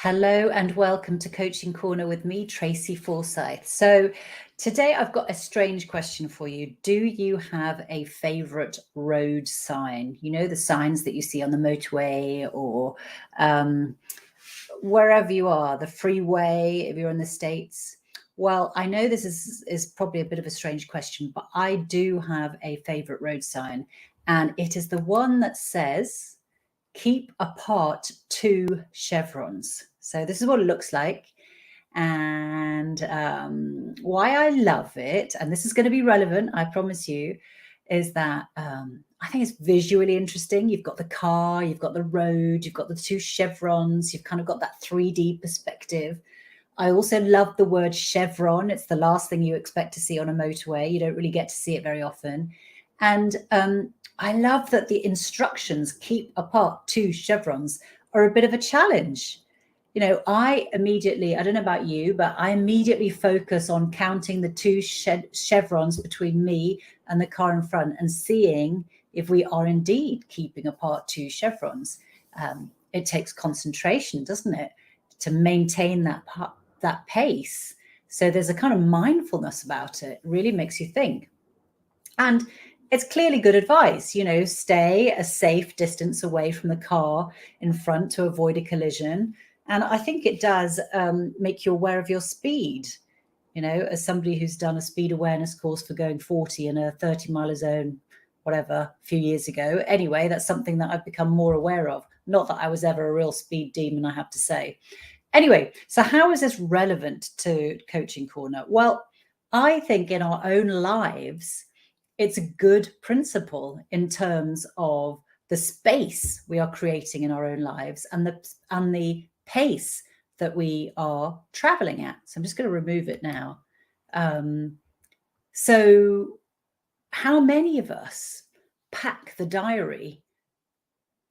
Hello and welcome to Coaching Corner with me, Tracy Forsyth. So today I've got a strange question for you. Do you have a favorite road sign? You know, the signs that you see on the motorway or wherever you are, the freeway, if you're in the States. Well, I know this is probably a bit of a strange question, but I do have a favorite road sign, and it is the one that says, keep apart two chevrons. So this is what it looks like. And why I love it, and this is going to be relevant, I promise you, is that I think it's visually interesting. You've got the car, you've got the road, you've got the two chevrons, you've kind of got that 3D perspective. I also love the word chevron. It's the last thing you expect to see on a motorway. You don't really get to see it very often. And I love that the instructions, keep apart two chevrons, are a bit of a challenge. You know, I don't know about you, but I immediately focus on counting the two chevrons between me and the car in front and seeing if we are indeed keeping apart two chevrons. It takes concentration, doesn't it, to maintain that pace. So there's a kind of mindfulness about it. It really makes you think. And it's clearly good advice, you know, stay a safe distance away from the car in front to avoid a collision. And I think it does make you aware of your speed. You know, as somebody who's done a speed awareness course for going 40 in a 30-mile zone, whatever, a few years ago. Anyway, that's something that I've become more aware of. Not that I was ever a real speed demon, I have to say. Anyway, so how is this relevant to Coaching Corner? Well, I think in our own lives, it's a good principle in terms of the space we are creating in our own lives and the pace that we are traveling at. So I'm just going to remove it now. So how many of us pack the diary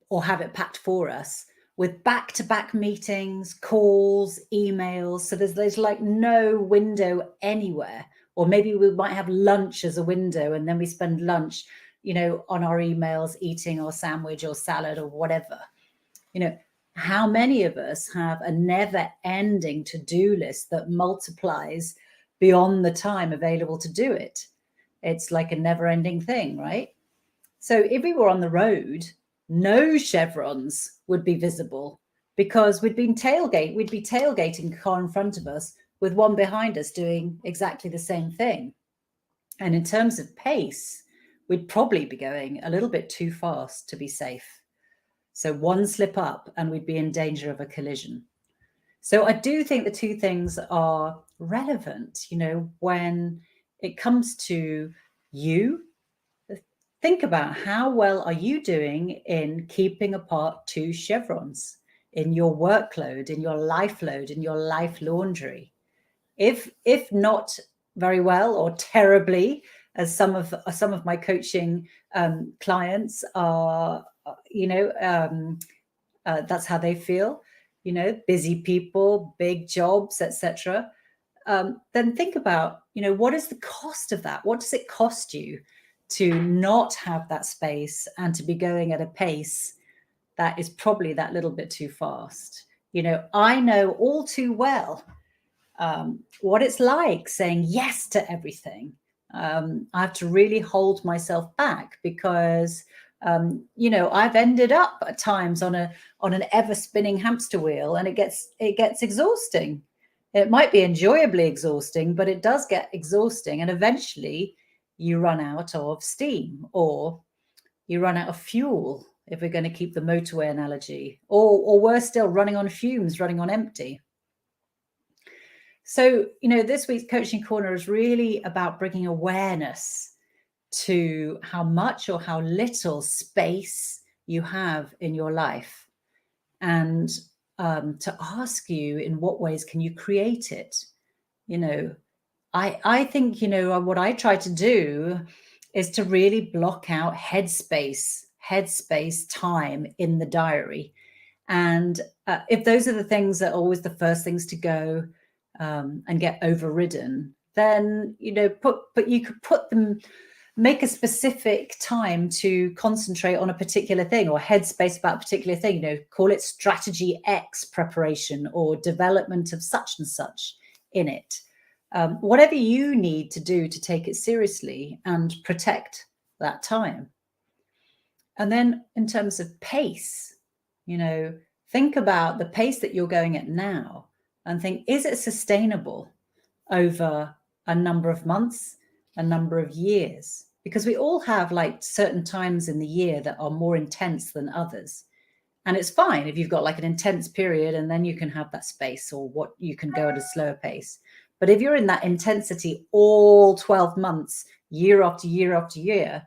or have it packed for us with back-to-back meetings, calls, emails? So there's like no window anywhere. Or maybe we might have lunch as a window, and then we spend lunch, you know, on our emails, eating our sandwich or salad or whatever. You know, how many of us have a never-ending to-do list that multiplies beyond the time available to do it? It's like a never-ending thing, right? So if we were on the road, no chevrons would be visible because we'd be tailgating the car in front of us with one behind us doing exactly the same thing. And in terms of pace, we'd probably be going a little bit too fast to be safe. So one slip up and we'd be in danger of a collision. So I do think the two things are relevant, you know, when it comes to you. Think about how well are you doing in keeping apart two chevrons in your workload, in your life load, in your life laundry. If not very well or terribly, as some of my coaching clients are, that's how they feel. You know, busy people, big jobs, etc. Then think about, you know, what is the cost of that? What does it cost you to not have that space and to be going at a pace that is probably that little bit too fast? You know, I know all too well what it's like saying yes to everything. I have to really hold myself back because, you know, I've ended up at times on an ever spinning hamster wheel, and it gets exhausting. It might be enjoyably exhausting, but it does get exhausting, and eventually you run out of steam or you run out of fuel, if we're going to keep the motorway analogy, or worse still, running on fumes, running on empty. So, you know, this week's Coaching Corner is really about bringing awareness to how much or how little space you have in your life, and to ask you, in what ways can you create it? You know, I think, you know, what I try to do is to really block out headspace time in the diary. And if those are the things that are always the first things to go, and get overridden, then, you know, but you could put them make a specific time to concentrate on a particular thing, or headspace about a particular thing. You know, call it strategy X preparation or development of such and such in it. Whatever you need to do to take it seriously and protect that time. And then in terms of pace, you know, think about the pace that you're going at now and think, is it sustainable over a number of months, a number of years? Because we all have like certain times in the year that are more intense than others. And it's fine if you've got like an intense period and then you can have that space, or what you can go at a slower pace. But if you're in that intensity all 12 months, year after year after year,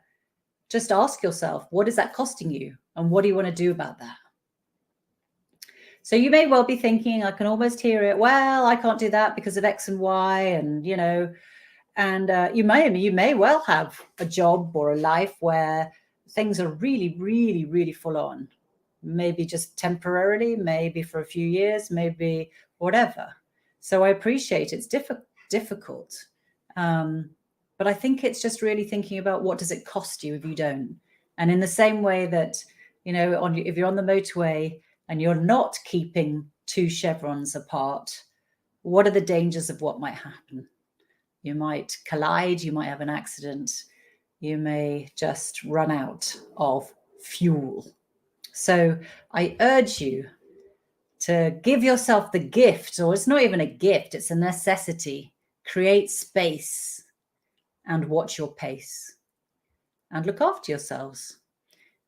just ask yourself, what is that costing you? And what do you want to do about that? So you may well be thinking, I can almost hear it, well, I can't do that because of X and Y. And, you know, and you may well have a job or a life where things are really, really, really full on. Maybe just temporarily, maybe for a few years, maybe whatever. So I appreciate it's difficult. But I think it's just really thinking about, what does it cost you if you don't? And in the same way that, you know, if you're on the motorway and you're not keeping 2 chevrons apart, what are the dangers of what might happen? You might collide, you might have an accident, you may just run out of fuel. So I urge you to give yourself the gift, or it's not even a gift, it's a necessity. Create space and watch your pace and look after yourselves,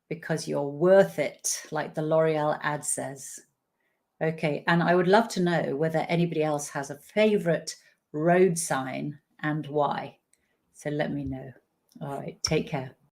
because you're worth it, like the L'Oreal ad says. Okay, and I would love to know whether anybody else has a favorite road sign and why. So let me know. All right, take care.